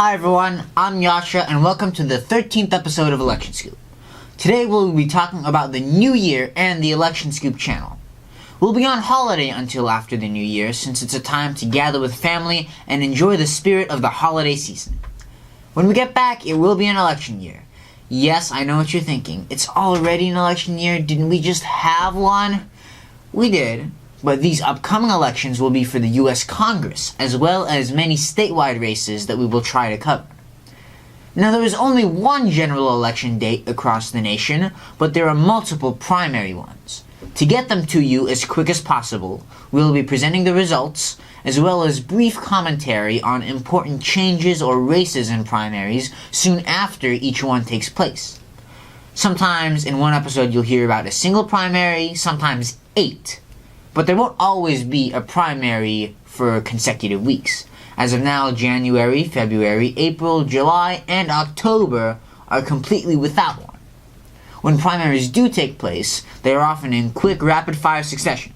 Hi everyone, I'm Yasha and welcome to the 13th episode of Election Scoop. Today we'll be talking about the new year and the Election Scoop channel. We'll be on holiday until after the new year since it's a time to gather with family and enjoy the spirit of the holiday season. When we get back, it will be an election year. Yes, I know what you're thinking. It's already an election year. Didn't we just have one? We did. But these upcoming elections will be for the U.S. Congress, as well as many statewide races that we will try to cover. Now, there is only one general election date across the nation, but there are multiple primary ones. To get them to you as quick as possible, we will be presenting the results, as well as brief commentary on important changes or races in primaries soon after each one takes place. Sometimes in one episode you'll hear about a single primary, sometimes 8. But there won't always be a primary for consecutive weeks. As of now, January, February, April, July, and October are completely without one. When primaries do take place, they are often in quick, rapid-fire succession,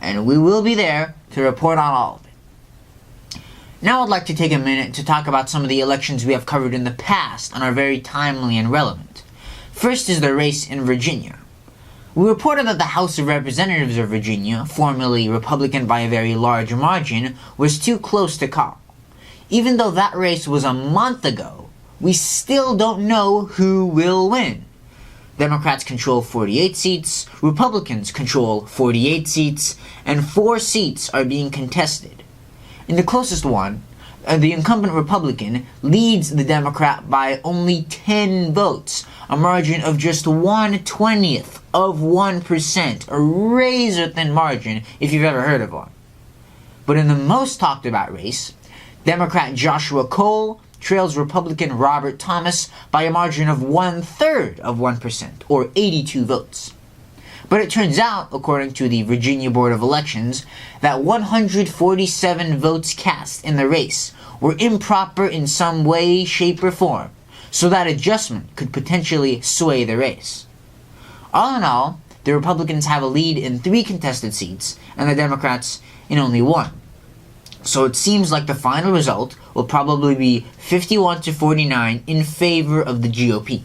and we will be there to report on all of it. Now I'd like to take a minute to talk about some of the elections we have covered in the past and are very timely and relevant. First is the race in Virginia. We reported that the House of Representatives of Virginia, formerly Republican by a very large margin, was too close to call. Even though that race was a month ago, we still don't know who will win. Democrats control 48 seats, Republicans control 48 seats, and 4 seats are being contested. In the closest one, the incumbent Republican leads the Democrat by only 10 votes, a margin of just 1/20th of 1%, a razor-thin margin if you've ever heard of one. But in the most talked about race, Democrat Joshua Cole trails Republican Robert Thomas by a margin of 1/3 of 1%, or 82 votes. But it turns out, according to the Virginia Board of Elections, that 147 votes cast in the race were improper in some way, shape, or form, so that adjustment could potentially sway the race. All in all, the Republicans have a lead in 3 contested seats, and the Democrats in only 1. So it seems like the final result will probably be 51-49 in favor of the GOP.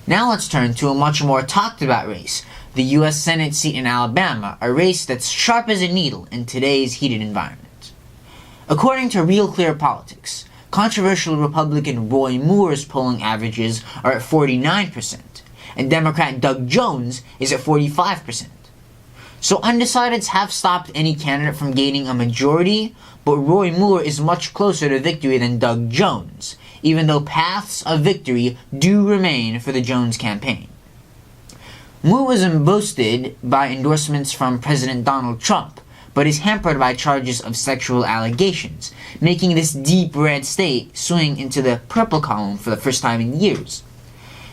Now let's turn to a much more talked about race, the U.S. Senate seat in Alabama, a race that's sharp as a needle in today's heated environment. According to Real Clear Politics, controversial Republican Roy Moore's polling averages are at 49%, and Democrat Doug Jones is at 45%. So undecideds have stopped any candidate from gaining a majority, but Roy Moore is much closer to victory than Doug Jones, even though paths of victory do remain for the Jones campaign. Moore was boosted by endorsements from President Donald Trump, but is hampered by charges of sexual allegations, making this deep red state swing into the purple column for the first time in years.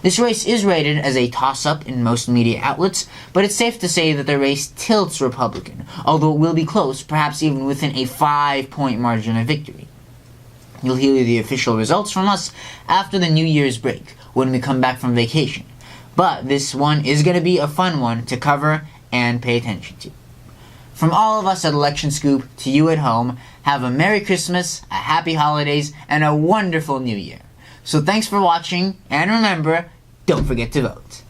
This race is rated as a toss-up in most media outlets, but it's safe to say that the race tilts Republican, although it will be close, perhaps even within a 5-point margin of victory. You'll hear the official results from us after the New Year's break, when we come back from vacation. But this one is going to be a fun one to cover and pay attention to. From all of us at Election Scoop to you at home, have a Merry Christmas, a Happy Holidays, and a wonderful New Year. So thanks for watching, and remember, don't forget to vote.